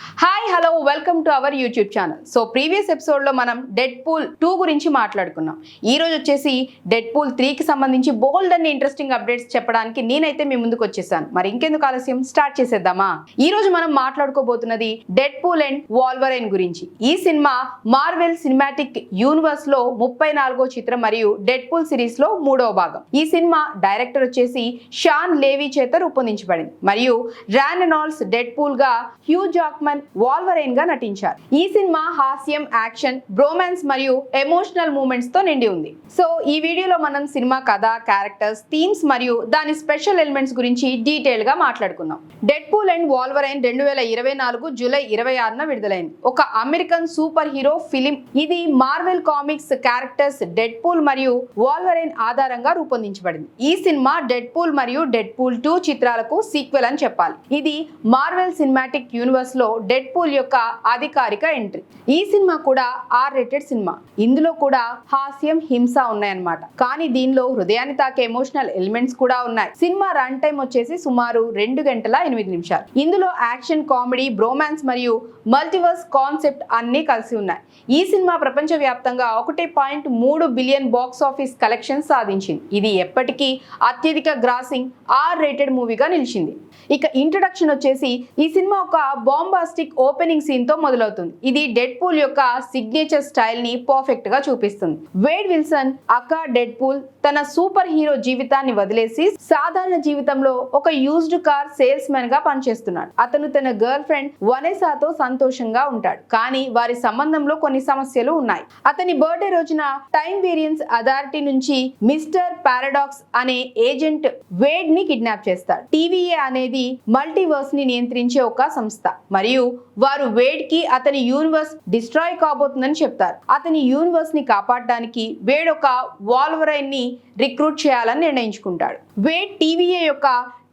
Hi hello welcome to our YouTube channel. So previous ఎపిసోడ్లో మనం dead pool 2 గురించి మాట్లాడుకున్నాం. ఈ రోజు వచ్చేసి డెడ్ పూల్ 3కి సంబంధించి బోల్డ్ అన్ని ఇంట్రెస్టింగ్ అప్డేట్స్ చెప్పడానికి నేనైతే మీ ముందుకు వచ్చేసాను. మరి ఇంకెందుకు ఆలస్యం, స్టార్ట్ చేసేద్దామా? ఈ రోజు మనం మాట్లాడుకోబోతున్నది డెడ్ పూల్ అండ్ వాల్వరైన్ గురించి. ఈ సినిమా మార్వెల్ సినిమాటిక్ యూనివర్స్ లో 34వ చిత్రం మరియు డెడ్ పూల్ సిరీస్ లో 3వ భాగం. ఈ సినిమా డైరెక్టర్ వచ్చేసి షాన్ లేవీ చేత రూపొందించబడింది మరియు రాన్ రెనాల్డ్స్ డెడ్ పూల్ గా, హ్యూ జాక్మన్ వాల్వరైన్ గా నటించారు. ఈ సినిమా హాస్యం, యాక్షన్, బ్రోమాన్స్ మరియు ఎమోషనల్ మూమెంట్స్ తో నిండి ఉంది. సో ఈ వీడియోలో మనం సినిమా కథ, క్యారెక్టర్స్, థీమ్స్ మరియు దాని స్పెషల్ ఎలిమెంట్స్ గురించి డీటెయిల్ గా మాట్లాడుకుందాం. డెడ్ పూల్ అండ్ వాల్వరైన్ 2024 జూలై 26న విడుదలైంది. ఒక అమెరికన్ సూపర్ హీరో ఫిలిం. ఇది Marvel comics characters dead pool మరియు వాల్వరైన్ ఆధారంగా రూపొందించబడింది. ఈ సినిమా డెడ్ పూల్ మరియు డెడ్ పూల్ 2 చిత్రాలకు సీక్వెల్ అని చెప్పాలి. ఇది మార్వెల్ సినిమాటిక్ యూనివర్స్ లో డెడ్ పూల్ యొక్క అధికారిక ఎంట్రీ. ఈ సినిమా కూడా R-rated సినిమా. ఇందులో కూడా హాస్యం, హింస ఉన్నాయన్నమాట. కానీ దీనిలో హృదయాన్ని తాకే ఎమోషనల్ ఎలిమెంట్స్ కూడా ఉన్నాయి. సినిమా రన్ టైం వచ్చేసి సుమారు 2 గంటల 8 నిమిషాలు. ఇందులో యాక్షన్, కామెడీ, బ్రోమాన్స్ మరియు మల్టీవర్స్ కాన్సెప్ట్ అన్ని కలిసి ఉన్నాయి. ఈ సినిమా ప్రపంచ వ్యాప్తంగా 1.3 బిలియన్ బాక్స్ ఆఫీస్ కలెక్షన్ సాధించింది. ఇది ఎప్పటికీ అత్యధిక గ్రాసింగ్ R-rated మూవీగా నిలిచింది. ఇక ఇంట్రడక్షన్ వచ్చేసి ఈ సినిమా ఒక బాంబాస్టిక్ ఓపెనింగ్ సీన్ తో మొదలవుతుంది. ఇది డెడ్ పూల్ యొక్క సిగ్నేచర్ స్టైల్ ని పర్ఫెక్ట్ గా చూపిస్తుంది. వేడ్ విల్సన్ అకా డెడ్ పూల్ తన సూపర్ హీరో జీవితాన్ని వదిలేసి సాధారణ జీవితంలో ఒక యూజ్డ్ కార్ సేల్స్ మెన్ గా పనిచేస్తున్నాడు. అతను తన గర్ల్ ఫ్రెండ్ వనెసాతో సంతోషంగా ఉంటాడు. కానీ వారి సంబంధంలో కొన్ని సమస్యలు ఉన్నాయి. అతని బర్త్డే రోజున టైమ్ వేరియన్స్ అథారిటీ నుంచి మిస్టర్ పారాడాక్స్ అనే ఏజెంట్ వేడ్ ని కిడ్నాప్ చేస్తాడు. TVA అనేది మల్టీవర్స్ ని నియంత్రించే ఒక సంస్థ మరియు వారు వేడ్ కి అతని యూనివర్స్ డిస్ట్రాయ్ కాబోతుందని చెప్తారు. అతని యూనివర్స్ ని కాపాడడానికి వేడ్ ఒక వాల్వరైన్ ని రిక్రూట్ చేయాలని నిర్ణయించుకుంటాడు. వేడ్ TVA యొక్క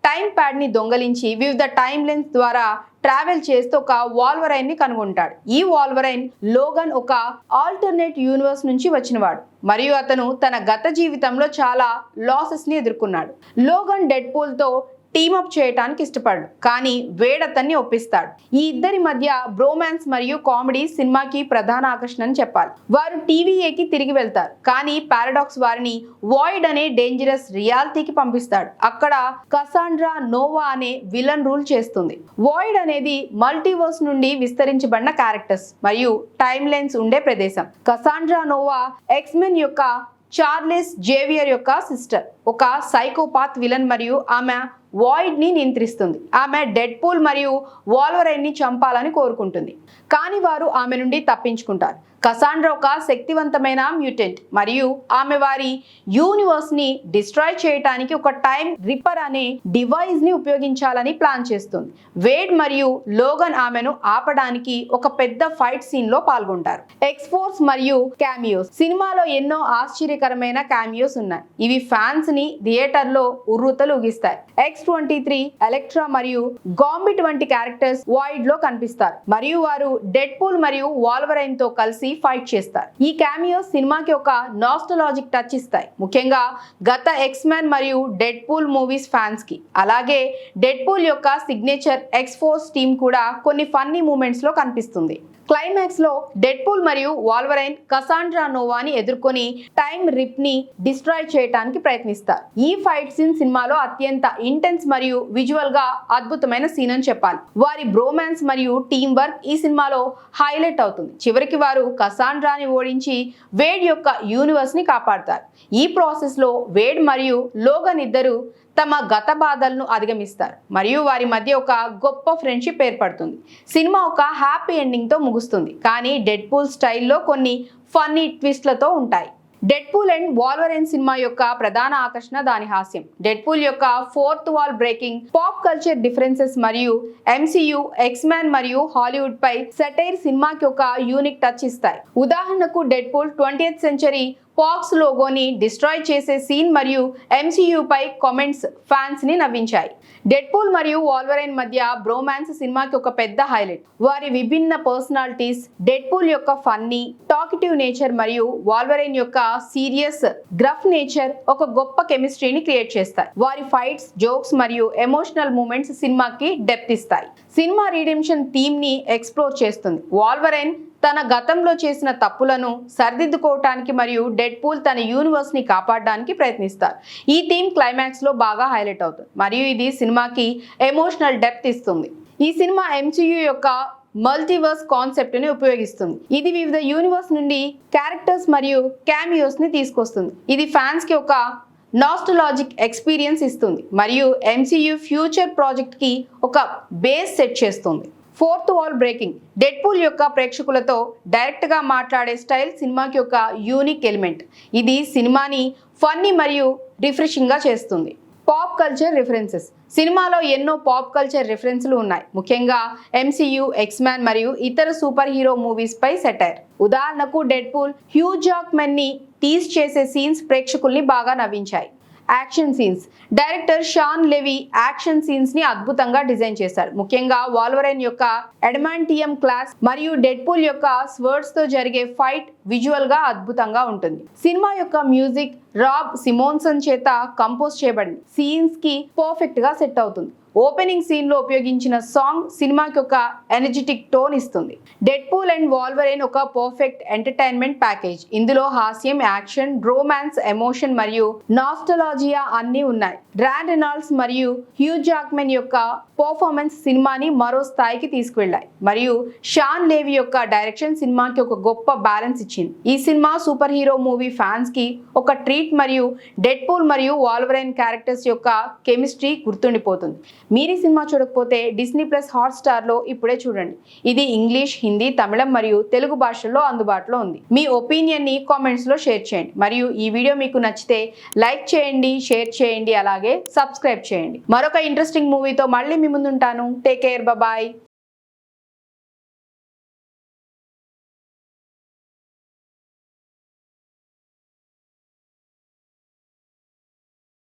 టైం ప్యాడ్ ని దొంగలించి వివిధ టైం లైన్స్ ద్వారా ట్రావెల్ చేస్తూ ఒక వాల్వరైన్ ని కనుగొంటాడు. ఈ వాల్వరైన్ లోగన్ ఒక ఆల్టర్నేట్ యూనివర్స్ నుంచి వచ్చినవాడు మరియు అతను తన గత జీవితంలో చాలా లాసెస్ ని ఎదుర్కొన్నాడు. లోగన్ డెడ్ పూల్ తో టీమప్ చేయడానికి ఇష్టపడు, కానీ వేడ్ అతన్ని ఒప్పిస్తాడు. ఈ ఇద్దరి మధ్య బ్రోమాన్స్ మరియు కామెడీ సినిమాకి ప్రధాన ఆకర్షణ అని చెప్పాలి. వారు TVAకి తిరిగి వెళ్తారు, కానీ పారాడాక్స్ వారిని వాయిడ్ అనే డేంజరస్ రియాలిటీకి పంపిస్తాడు. అక్కడ కసాండ్రా నోవా అనే విలన్ రూల్ చేస్తుంది. వాయిడ్ అనేది మల్టీవర్స్ నుండి విస్తరించబడిన క్యారెక్టర్స్ మరియు టైమ్ లైన్స్ ఉండే ప్రదేశం. కసాండ్రా నోవా ఎక్స్మెన్ యొక్క చార్లెస్ జేవియర్ యొక్క సిస్టర్. ఒక సైకోపాత్ విలన్ మరియు ఆమె వాయిడ్ ని నియంత్రిస్తుంది. ఆమె డెడ్ పూల్ మరియు వాల్వరైన్ ని చంపాలని కోరుకుంటుంది, కానీ వారు ఆమె నుండి తప్పించుకుంటారు. కసాండ్రా ఒక శక్తివంతమైన మ్యూటెంట్ మరియు ఆమె వారి యూనివర్స్ ని డిస్ట్రాయ్ చేయడానికి ఒక టైం రిప్పర్ అనే డివైస్ ని ఉపయోగించాలని ప్లాన్ చేస్తుంది. వేడ్ మరియు లోగన్ ఆమెను ఆపడానికి ఒక పెద్ద ఫైట్ సీన్ లో పాల్గొంటారు. ఎక్స్ఫోర్స్ మరియు క్యామియోస్. సినిమాలో ఎన్నో ఆశ్చర్యకరమైన క్యామియోస్ ఉన్నాయి. ఇవి ఫ్యాన్స్ ని థియేటర్ లో ఉర్రూతలు ఊగిస్తాయి. X-23, ఎలక్ట్రా మరియు గాంబిట్ వంటి క్యారెక్టర్స్ వాయిడ్ లో కనిపిస్తారు మరియు వారు డెడ్ పూల్ మరియు వాల్వరైన్ తో కలిసి ఫైట్ చేస్తారు. ఈ క్యామియోస్ సినిమాకి ఒక నాస్టాలజిక్ టచ్ ఇస్తాయి, ముఖ్యంగా గత X-Men మరియు డెడ్ పూల్ మూవీస్ ఫ్యాన్స్ కి. అలాగే డెడ్ పూల్ యొక్క సిగ్నేచర్ X-Force టీమ్ కూడా కొన్ని ఫన్నీ మూమెంట్స్ లో కనిపిస్తుంది. క్లైమాక్స్ లో డెడ్ పూల్ మరియు వాల్వరైన్ కసాండ్రా నోవాని ఎదుర్కొని టైమ్ రిప్ ని డిస్ట్రాయ్ చేయడానికి ప్రయత్నిస్తారు. ఈ ఫైట్ సీన్ సినిమాలో అత్యంత ఇంటెన్స్ మరియు విజువల్ గా అద్భుతమైన సీన్ అని చెప్పాలి. వారి బ్రోమాన్స్ మరియు టీమ్ వర్క్ ఈ సినిమాలో హైలైట్ అవుతుంది. చివరికి వారు కసాండ్రాని ఓడించి వేడ్ యొక్క యూనివర్స్ ని కాపాడతారు. ఈ ప్రాసెస్ లో వేడ్ మరియు లోగన్ ఇద్దరు తమ గత బాధలను అధిగమిస్తారు మరియు వారి మధ్య ఒక గొప్ప ఫ్రెండ్షిప్ ఏర్పడుతుంది. సినిమా ఒక హ్యాపీ ఎండింగ్ తో ముగుస్తుంది, కానీ డెడ్ పూల్ స్టైల్లో కొన్ని ఫన్నీ ట్విస్ట్లతో ఉంటాయి. డెడ్ పూల్ అండ్ వాల్వరైన్ సినిమా యొక్క ప్రధాన ఆకర్షణ దాని హాస్యం. డెడ్ పూల్ యొక్క fourth wall breaking, pop culture differences మరియు MCU, X-Men మరియు హాలీవుడ్ పై సెటైర్ సినిమాకి ఒక యూనిక్ టచ్ ఇస్తాయి. ఉదాహరణకు Deadpool 20th century Fox లోగోని డిస్ట్రాయ్ చేసే సీన్ మరియు MCU పై కామెంట్స్ ఫ్యాన్స్ ని నవ్వించాయి. డెడ్పూల్ మరియు వాల్వరైన్ మధ్య బ్రోమాన్స్ సినిమాకి ఒక పెద్ద హైలైట్. వారి విభిన్న పర్సనాలిటీస్, డెడ్పూల్ యొక్క ఫన్నీ, టాకిటివ్ నేచర్ మరియు వాల్వరైన్ యొక్క సీరియస్, గ్రఫ్ నేచర్ ఒక గొప్ప కెమిస్ట్రీని క్రియేట్ చేస్తాయి. వారి ఫైట్స్, జోక్స్ మరియు ఎమోషనల్ మూమెంట్స్ సినిమాకి డెప్త్ ఇస్తాయి. సినిమా రిడెంప్షన్ థీమ్ ని ఎక్స్ప్లోర్ చేస్తుంది. వాల్వరైన్ తన గతంలో చేసిన తప్పులను సరిదిద్దుకోవటానికి మరియు డెడ్పూల్ తన యూనివర్స్ ని కాపాడడానికి ప్రయత్నిస్తారు. ఈ థీమ్ క్లైమాక్స్ లో బాగా హైలైట్ అవుతుంది మరియు ఇది సినిమాకి ఎమోషనల్ డెప్త్ ఇస్తుంది. ఈ సినిమా MCU యొక్క మల్టీవర్స్ కాన్సెప్ట్ ని ఉపయోగిస్తుంది. ఇది వివిధ యూనివర్స్ నుండి క్యారెక్టర్స్ మరియు క్యామియోస్ ని తీసుకొస్తుంది. ఇది ఫ్యాన్స్ కి ఒక నాస్టాలజిక్ ఎక్స్పీరియన్స్ ఇస్తుంది మరియు MCU ఫ్యూచర్ ప్రాజెక్ట్ కి ఒక బేస్ సెట్ చేస్తుంది. Fourth wall breaking. డెడ్పూల్ యొక్క ప్రేక్షకులతో డైరెక్ట్ గా మాట్లాడే స్టైల్ సినిమాకి ఒక యూనిక్ ఎలిమెంట్. ఇది సినిమాని ఫన్నీ మరియు రిఫ్రెషింగ్ గా చేస్తుంది. Pop culture references. సినిమాలో ఎన్నో పాప్ కల్చర్ రిఫరెన్స్లు ఉన్నాయి, ముఖ్యంగా MCU, X-Men మరియు ఇతర సూపర్ హీరో మూవీస్ పై సెటైర్. ఉదాహరణకు డెడ్పూల్ హ్యూ జాక్మెన్ ని టీజ్ చేసే సీన్స్ ప్రేక్షకుల్ని బాగా నవ్వించాయి. Action scenes. Director Shawn Levy action scenes ని అద్భుతంగా డిజైన్ చేశారు. ముఖ్యంగా వాల్వరైన్ యొక్క అడమాంటియం క్లాస్ మరియు డెడ్పూల్ యొక్క స్వర్డ్స్ తో జరిగే ఫైట్ విజువల్ గా అద్భుతంగా ఉంటుంది. సినిమా యొక్క మ్యూజిక్ రాబ్ సిమోన్సన్ చేత కంపోజ్ చేయబడింది. సీన్స్ కి పర్ఫెక్ట్ గా సెట్ అవుతుంది. ఓపెనింగ్ సీన్ లో ఉపయోగించిన సాంగ్ సినిమాకి ఒక ఎనర్జెటిక్ టోన్ ఇస్తుంది. డెడ్పూల్ అండ్ వాల్వరైన్ ఒక పర్ఫెక్ట్ ఎంటర్టైన్మెంట్ ప్యాకేజ్. ఇందులో హాస్యం, యాక్షన్, రొమాన్స్, ఎమోషన్ మరియు నాస్టాలజియా అన్నీ ఉన్నాయి. ర్యాన్ రెనాల్డ్స్ మరియు హ్యూ జాక్మెన్ యొక్క పర్ఫార్మెన్స్ సినిమాని మరో స్థాయికి తీసుకువెళ్ళాయి మరియు షాన్ లేవి యొక్క డైరెక్షన్ సినిమాకి ఒక గొప్ప బ్యాలెన్స్ ఇచ్చింది. ఈ cinema super hero movie fans కి ఒక ట్రీట్ మరియు డెడ్పూల్ మరియు వాల్వరైన్ క్యారెక్టర్స్ యొక్క కెమిస్ట్రీ గుర్తుండిపోతుంది. మీరు ఈ సినిమా చూడకపోతే Disney+ హాట్‌స్టార్ లో ఇప్పుడే చూడండి. ఇది ఇంగ్లీష్, హిందీ, తమిళం మరియు తెలుగు భాషల్లో అందుబాటులో ఉంది. మీ ఒపీనియన్ ని కామెంట్స్ లో షేర్ చేయండి మరియు ఈ వీడియో మీకు నచ్చితే లైక్ చేయండి, షేర్ చేయండి, అలాగే సబ్స్క్రైబ్ చేయండి. మరొక ఇంట్రెస్టింగ్ మూవీతో మళ్ళీ మీ ముందుంటాను. Take care, bye.